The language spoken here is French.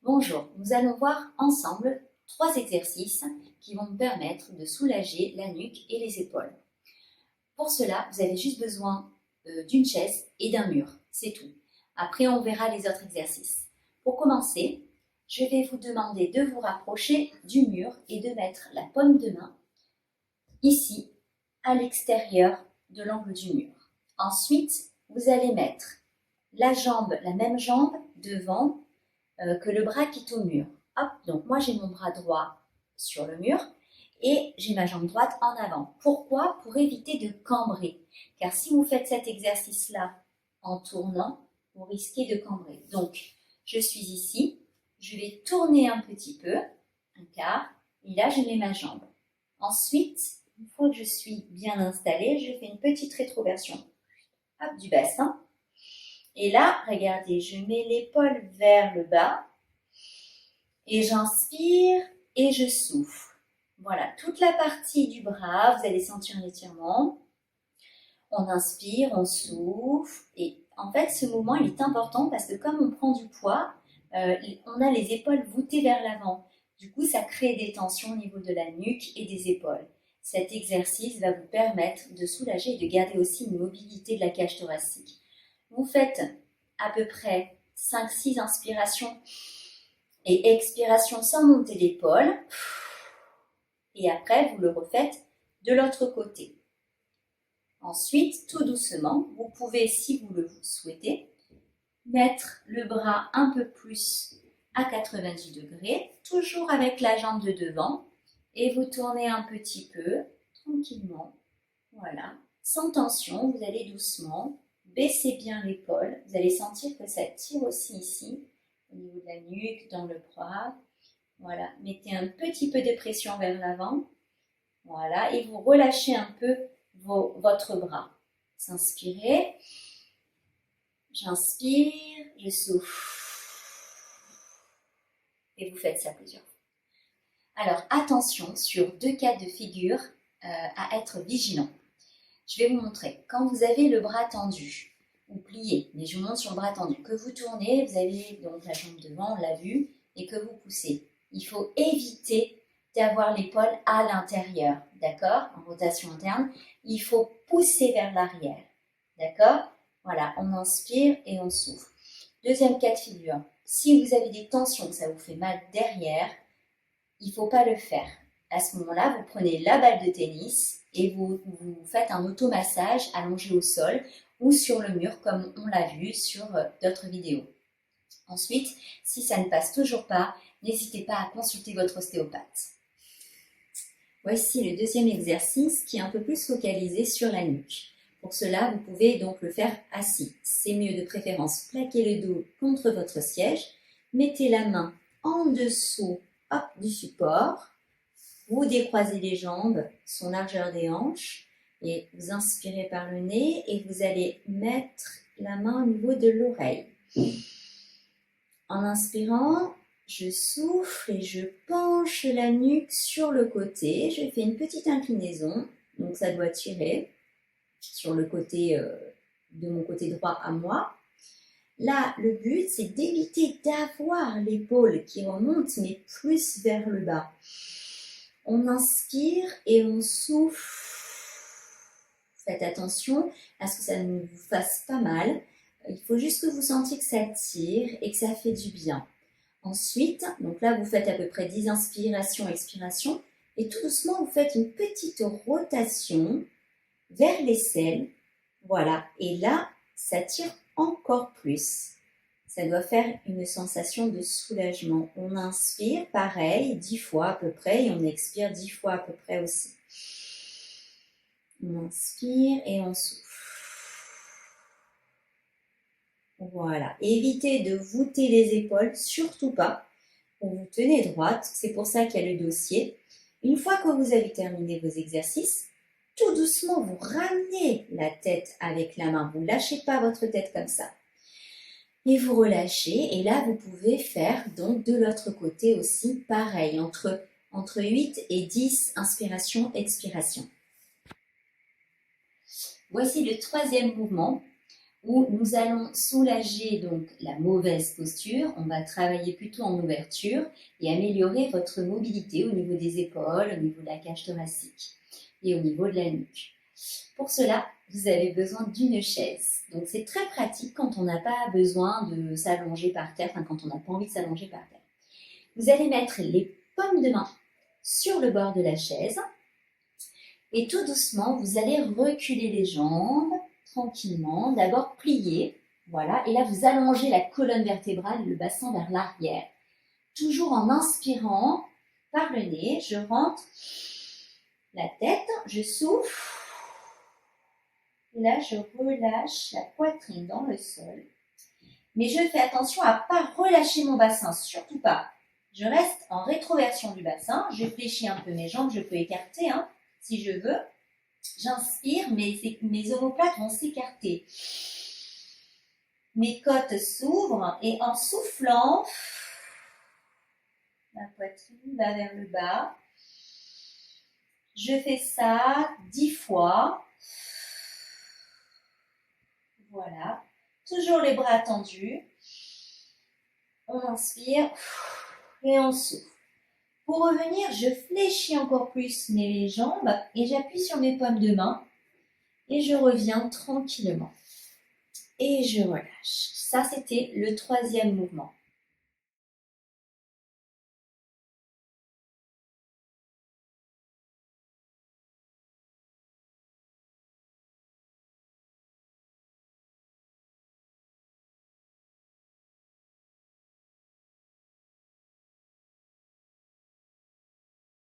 Bonjour, nous allons voir ensemble 3 exercices qui vont nous permettre de soulager la nuque et les épaules. Pour cela, vous avez juste besoin d'une chaise et d'un mur, c'est tout. Après, on verra les autres exercices. Pour commencer, je vais vous demander de vous rapprocher du mur et de mettre la paume de main ici, à l'extérieur de l'angle du mur. Ensuite, vous allez mettre la même jambe devant que le bras qui est au mur. Hop, donc moi j'ai mon bras droit sur le mur et j'ai ma jambe droite en avant. Pourquoi? Pour éviter de cambrer. Car si vous faites cet exercice-là en tournant, vous risquez de cambrer. Donc, je suis ici, je vais tourner un petit peu, un quart, et là je mets ma jambe. Ensuite, une fois que je suis bien installée, je fais une petite rétroversion hop, du bassin. Et là, regardez, je mets l'épaule vers le bas et j'inspire et je souffle. Voilà, toute la partie du bras, vous allez sentir un étirement. On inspire, on souffle et en fait, ce mouvement, il est important parce que comme on prend du poids, on a les épaules voûtées vers l'avant. Du coup, ça crée des tensions au niveau de la nuque et des épaules. Cet exercice va vous permettre de soulager et de garder aussi une mobilité de la cage thoracique. Vous faites à peu près 5-6 inspirations et expirations sans monter l'épaule. Et après, vous le refaites de l'autre côté. Ensuite, tout doucement, vous pouvez, si vous le souhaitez, mettre le bras un peu plus à 90 degrés, toujours avec la jambe de devant, et vous tournez un petit peu, tranquillement, voilà, sans tension, vous allez doucement, baissez bien l'épaule, vous allez sentir que ça tire aussi ici, au niveau de la nuque, dans le bras, voilà, mettez un petit peu de pression vers l'avant, voilà, et vous relâchez un peu votre bras. S'inspirez, j'inspire, je souffle. Et vous faites ça plusieurs fois. Alors, attention sur 2 cas de figure à être vigilant. Je vais vous montrer. Quand vous avez le bras tendu, ou plié, mais je vous montre sur le bras tendu, que vous tournez, vous avez donc la jambe devant, on l'a vu, et que vous poussez. Il faut éviter d'avoir l'épaule à l'intérieur, d'accord? En rotation interne, il faut pousser vers l'arrière, d'accord? Voilà, on inspire et on souffle. Deuxième cas de figure, si vous avez des tensions, que ça vous fait mal derrière, il ne faut pas le faire. À ce moment-là, vous prenez la balle de tennis et vous faites un automassage allongé au sol ou sur le mur comme on l'a vu sur d'autres vidéos. Ensuite, si ça ne passe toujours pas, n'hésitez pas à consulter votre ostéopathe. Voici le deuxième exercice qui est un peu plus focalisé sur la nuque. Pour cela, vous pouvez donc le faire assis. C'est mieux de préférence plaquer le dos contre votre siège. Mettez la main en dessous du support. Vous décroisez les jambes, son largeur des hanches, et vous inspirez par le nez et vous allez mettre la main au niveau de l'oreille. En inspirant, je souffle et je penche la nuque sur le côté. Je fais une petite inclinaison, donc ça doit tirer sur le côté de mon côté droit à moi. Là, le but, c'est d'éviter d'avoir l'épaule qui remonte, mais plus vers le bas. On inspire et on souffle. Faites attention à ce que ça ne vous fasse pas mal. Il faut juste que vous sentiez que ça tire et que ça fait du bien. Ensuite, donc là, vous faites à peu près 10 inspirations, expirations. Et tout doucement, vous faites une petite rotation vers l'aisselle. Voilà. Et là, ça tire encore plus. Ça doit faire une sensation de soulagement. On inspire, pareil, 10 fois à peu près, et on expire 10 fois à peu près aussi. On inspire et on souffle. Voilà. Évitez de voûter les épaules, surtout pas. Vous tenez droite, c'est pour ça qu'il y a le dossier. Une fois que vous avez terminé vos exercices, tout doucement, vous ramenez la tête avec la main. Vous ne lâchez pas votre tête comme ça. Et vous relâchez. Et là, vous pouvez faire donc de l'autre côté aussi pareil, entre 8 et 10 inspirations, expirations. Voici le troisième mouvement. où nous allons soulager donc la mauvaise posture. On va travailler plutôt en ouverture et améliorer votre mobilité au niveau des épaules, au niveau de la cage thoracique et au niveau de la nuque. Pour cela, vous avez besoin d'une chaise. Donc c'est très pratique quand on n'a pas besoin de s'allonger par terre, enfin quand on n'a pas envie de s'allonger par terre. Vous allez mettre les paumes de main sur le bord de la chaise et tout doucement, vous allez reculer les jambes tranquillement. D'abord plier, voilà, et là vous allongez la colonne vertébrale et le bassin vers l'arrière. Toujours en inspirant par le nez, je rentre la tête, je souffle. Et là, je relâche la poitrine dans le sol. Mais je fais attention à ne pas relâcher mon bassin, surtout pas. Je reste en rétroversion du bassin. Je fléchis un peu mes jambes, je peux écarter si je veux. J'inspire, mes omoplates vont s'écarter. Mes côtes s'ouvrent et en soufflant, ma poitrine va vers le bas. Je fais ça 10 fois. Voilà. Toujours les bras tendus. On inspire et on souffle. Pour revenir, je fléchis encore plus mes jambes et j'appuie sur mes paumes de main et je reviens tranquillement. Et je relâche. Ça, c'était le troisième mouvement.